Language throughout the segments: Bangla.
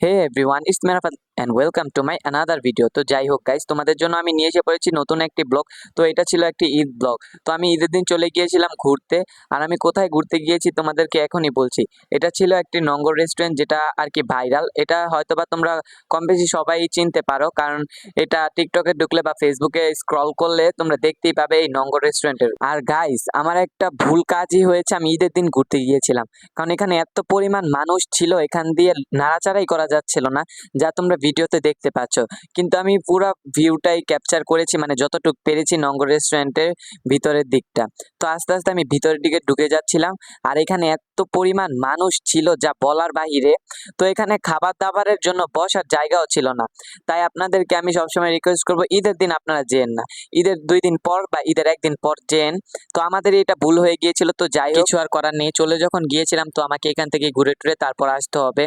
Hey everyone, it's Merafat and welcome to my another video. তো যাই হোক গাইস, তোমাদের জন্য আমি নিয়ে এসে পড়েছি নতুন একটি ব্লগ। তো এটা ছিল একটি ঈদ ব্লগ। তো আমি ঈদের দিন চলে গিয়েছিলাম ঘুরতে। আর আমি কোথায় ঘুরতে গিয়েছি তোমাদেরকে এখনই বলছি। এটা ছিল একটি নঙ্গর রেস্টুরেন্ট, যেটা আর কি ভাইরাল। এটা হয়তোবা তোমরা কম বেশি সবাই চিনতে পারো, কারণ এটা টিকটকে ঢুকলে বা ফেসবুকে স্ক্রল করলে তোমরা দেখতেই পাবে এই নঙ্গর রেস্টুরেন্টের। আর গাইস, আমার একটা ভুল কাজই হয়েছে, আমি ঈদের দিন ঘুরতে গিয়েছিলাম, কারণ এখানে এত পরিমাণ মানুষ ছিল, এখান দিয়ে নাড়াচাড়াই করা যাচ্ছিল না, যা তোমরা ভিডিওতে দেখতে পাচ্ছ। কিন্তু আমি পুরো ভিউটাই ক্যাপচার করেছি, মানে যতটুকু পেরেছি নঙ্গর রেস্টুরেন্টের ভিতরের দিকটা। তো আস্তে আস্তে আমি ভিতরের দিকে ঢুকে যাচ্ছিলাম, আর এখানে এত পরিমাণ মানুষ ছিল যা বলার বাহিরে। তো এখানে খাবার দাবারের জন্য বসার জায়গাও ছিল না। তাই আপনাদেরকে আমি সবসময় রিকোয়েস্ট করবো, ঈদের দিন আপনারা যেন না, ঈদের 2 দিন পর বা ঈদের 1 দিন পর যেন। তো আমাদের এটা ভুল হয়ে গিয়েছিল, তো যাই হোক, কিছু আর করার নেই। চলে যখন গিয়েছিলাম, তো আমাকে এখান থেকে ঘুরে টুরে তারপর আসতে হবে।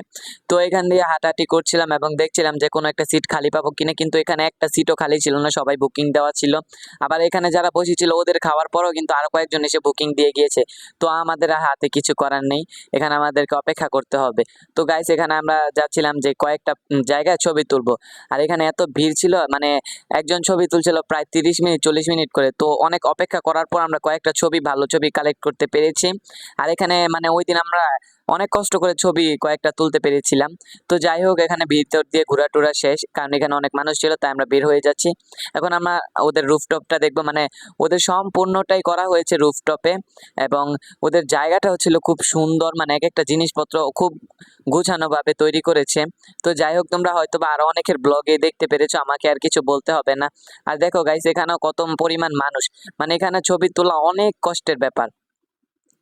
তো এখান দিয়ে হাঁটাহাঁটি করছিলাম এবং দেখছিলাম যে কোনো একটা সিট খালি পাবো কিনা, কিন্তু এখানে একটা সিটও খালি ছিল না, সবাই বুকিং দেওয়া ছিল। আবার এখানে যারা বসেছিল ওদের খাওয়ার পরও কিন্তু আরো কয়েকজন এসে বুকিং দিয়ে গিয়েছে। তো আমাদের হাতে কিছু করার নেই, এখানে আমাদেরকে অপেক্ষা করতে হবে। তো গাইস, এখানে আমরা যাচ্ছিলাম যে কয়েকটা জায়গায় ছবি তুলবো। আর এখানে এত ভিড় ছিল, মানে একজন ছবি তুলছিল প্রায় 30 মিনিট 40 মিনিট করে। তো অনেক অপেক্ষা করার পর আমরা কয়েকটা ছবি, ভালো ছবি কালেক্ট করতে পেরেছি। আর এখানে মানে ওই দিন আমরা অনেক কষ্ট করে ছবি কয়েকটা তুলতে পেরেছিলাম। তো যাই হোক, এখানে ভিতর দিয়ে ঘোরাটোরা শেষ, কারণ এখানে অনেক মানুষ ছিল, তাই আমরা বের হয়ে যাচ্ছি। এখন আমরা ওদের রুফটপটা দেখবো, মানে ওদের সম্পূর্ণটাই করা হয়েছে রুফটপে, এবং ওদের জায়গাটা হচ্ছিল খুব সুন্দর, মানে এক একটা জিনিসপত্র খুব গোছানো ভাবে তৈরি করেছে। তো যাই হোক, তোমরা হয়তো বা আরো অনেকের ব্লগে দেখতে পেরেছো, আমাকে আর কিছু বলতে হবে না। আর দেখো গাইস, এখানেও কত পরিমাণ মানুষ, মানে এখানে ছবি তোলা অনেক কষ্টের ব্যাপার।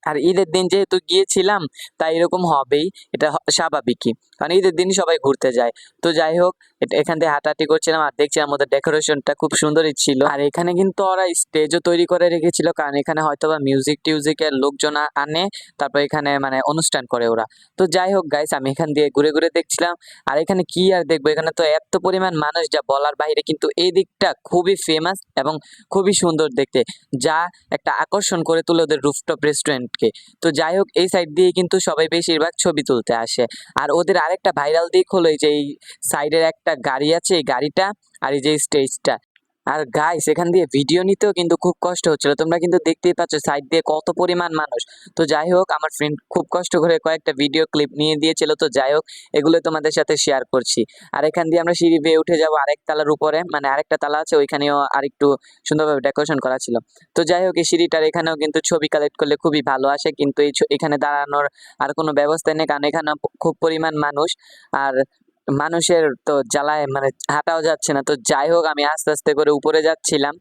আর ঈদের দিন যেহেতু গিয়েছিলাম, তাই এরকম হবেই, এটা স্বাভাবিকই, কারণ ঈদের দিন সবাই ঘুরতে যায়। তো যাই হোক, এখান থেকে হাঁটাহাঁটি করছিলাম আর দেখছিলাম ওদের ডেকোরেশনটা খুব সুন্দরই ছিল। আর এখানে কিন্তু ওরা স্টেজও তৈরি করে রেখেছিল, কারণ এখানে হয়তোবা মিউজিক টিউজিকের লোকজন আনে, তারপর এখানে মানে অনুষ্ঠান করে ওরা। তো যাই হোক গাইস, আমি এখান দিয়ে ঘুরে ঘুরে দেখছিলাম। আর এখানে কি আর দেখবো, এখানে তো এত পরিমাণ মানুষ যা বলার বাইরে, কিন্তু এই দিকটা খুবই ফেমাস এবং খুবই সুন্দর দেখতে, যা একটা আকর্ষণ করে তুলে ওদের রুফটপ রেস্টুরেন্টকে। তো যাই হোক, এই সাইড দিয়ে কিন্তু সবাই বেশিরভাগ ছবি তুলতে আসে। আর ওদের আরেকটা ভাইরাল দিক হলো এই যে এই সাইডের একটা গাড়ি আছে, এই গাড়িটা, আর এই যে স্টেজটা। আর গাইস, এখান দিয়ে ভিডিও নিতেও কিন্তু খুব কষ্ট হচ্ছিল, তোমরা কিন্তু দেখতেই পাচ্ছ সাইড দিয়ে কত পরিমাণ মানুষ। তো যাই হোক, আমার ফ্রেন্ড খুব কষ্ট করে কয়েকটা ভিডিও ক্লিপ নিয়ে দিয়েছিল। তো যাই হোক, এগুলো তোমাদের সাথে শেয়ার করছি। আর এখান দিয়ে আমরা সিঁড়ি বেয়ে উঠে যাবো আরেক তালার উপরে, মানে আরেকটা তালা আছে, ওইখানেও আরেকটু সুন্দরভাবে ডেকোরেশন করা ছিল। তো যাই হোক, এই সিঁড়িটার এখানেও কিন্তু ছবি কালেক্ট করলে খুবই ভালো আসে, কিন্তু এখানে দাঁড়ানোর আর কোনো ব্যবস্থা নেই, কারণ এখানে খুব পরিমাণ মানুষ। আর মানুষের তো জ্বালায় মানে হাঁটাও যাচ্ছে না। তো যাই হোক, আমি আস্তে আস্তে করে উপরে যাচ্ছিলাম।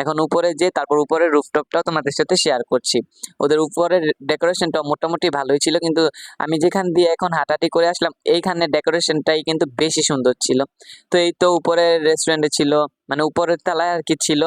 এখন উপরে যে তারপর উপরের রুফটপটাও তোমাদের সাথে শেয়ার করছি। ওদের উপরের ডেকোরেশনটা মোটামুটি ভালোই ছিল, কিন্তু আমি যেখান দিয়ে এখন হাঁটাহাঁটি করে আসলাম, এইখানে ডেকোরেশনটাই কিন্তু বেশি সুন্দর ছিল। তো এই তো উপরের রেস্টুরেন্টে ছিল, মানে উপরের তলায় আর কি ছিল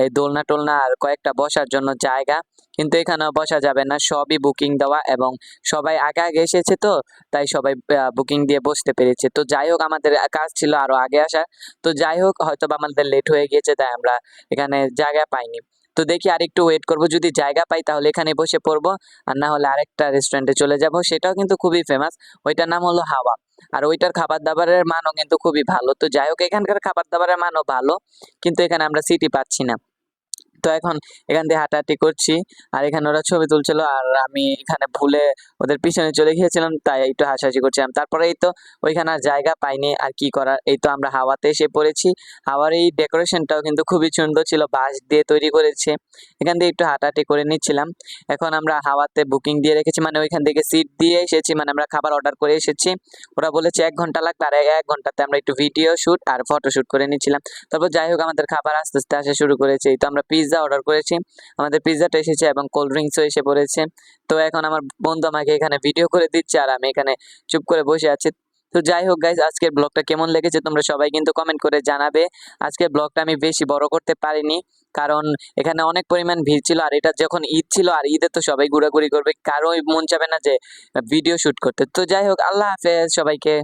এই দোলনা টোলনা আর কয়েকটা বসার জন্য জায়গা, কিন্তু এখানেও বসা যাবে না, সবই বুকিং দেওয়া, এবং সবাই আগে আগে এসেছে, তো তাই সবাই বুকিং দিয়ে বসতে পেরেছে। তো যাই হোক, আমাদের কাজ ছিল আরো আগে আসার। তো যাই হোক, হয়তো বা আমাদের লেট হয়ে গিয়েছে, তাই আমরা এখানে জায়গা পাইনি। তো দেখি আর একটু ওয়েট করবো, যদি জায়গা পাই তাহলে এখানে বসে পড়বো, আর না হলে আরেকটা রেস্টুরেন্টে চলে যাব, সেটাও কিন্তু খুবই ফেমাস। ওইটার নাম হলো হাওয়া। আর ওইটার খাবার দাবারের মানও কিন্তু খুবই ভালো। তো যাই হোক, এখানকার খাবার দাবারের মানও ভালো, কিন্তু এখানে আমরা সিটি পাচ্ছি না। তো এখন এখান দিয়ে হাঁটাহাঁটি করছি, আর এখানে ওরা ছবি তুলছিল, আর আমি এখানে ভুলে ওদের পিছনে চলে গিয়েছিলাম, তাই একটু হাসাহাসি করছিলাম। তারপরে এই তো ওইখানে আর জায়গা পাইনি, আর কি করার, এই তো আমরা হাওয়াতে এসে পড়েছি। হাওয়ার এই ডেকোরেশনটাও কিন্তু খুবই সুন্দর ছিল, বাঁশ দিয়ে তৈরি করেছে। এখান দিয়ে একটু হাঁটাহাঁটি করে নিচ্ছিলাম। এখন আমরা হাওয়াতে বুকিং দিয়ে রেখেছি, মানে ওইখান থেকে সিট দিয়ে এসেছি, মানে আমরা খাবার অর্ডার করে এসেছি। ওরা বলেছে 1 ঘন্টা লাগবে, আর 1 ঘন্টাতে আমরা একটু ভিডিও শুট আর ফটো শুট করে নিচ্ছিলাম। তারপর যাই হোক, আমাদের খাবার আস্তে আস্তে আসা শুরু করেছে। এই তো আমরা পিৎজা অর্ডার করেছি, আমাদের পিৎজাটা এসেছে এবং কোল্ড ড্রিঙ্কসও এসে পড়েছে। তো এখন আমার বন্ধু আমাকে এখানে ভিডিও করে দিচ্ছে, আর আমি এখানে চুপ করে বসে আছি। তো যাই হোক গাইজ, আজকের ব্লগটা কেমন লেগেছে তোমরা সবাই কিন্তু কমেন্ট করে জানাবে। আজকের ব্লগটা আমি বেশি বড় করতে পারিনি, কারণ এখানে অনেক পরিমাণ ভিড় ছিল, আর এটা যখন ঈদ ছিল, আর ঈদে তো সবাই ঘোরাঘুরি করবে, কারোই মন চাবে না যে ভিডিও শুট করতে। তো যাই হোক, আল্লাহ হাফেজ সবাইকে।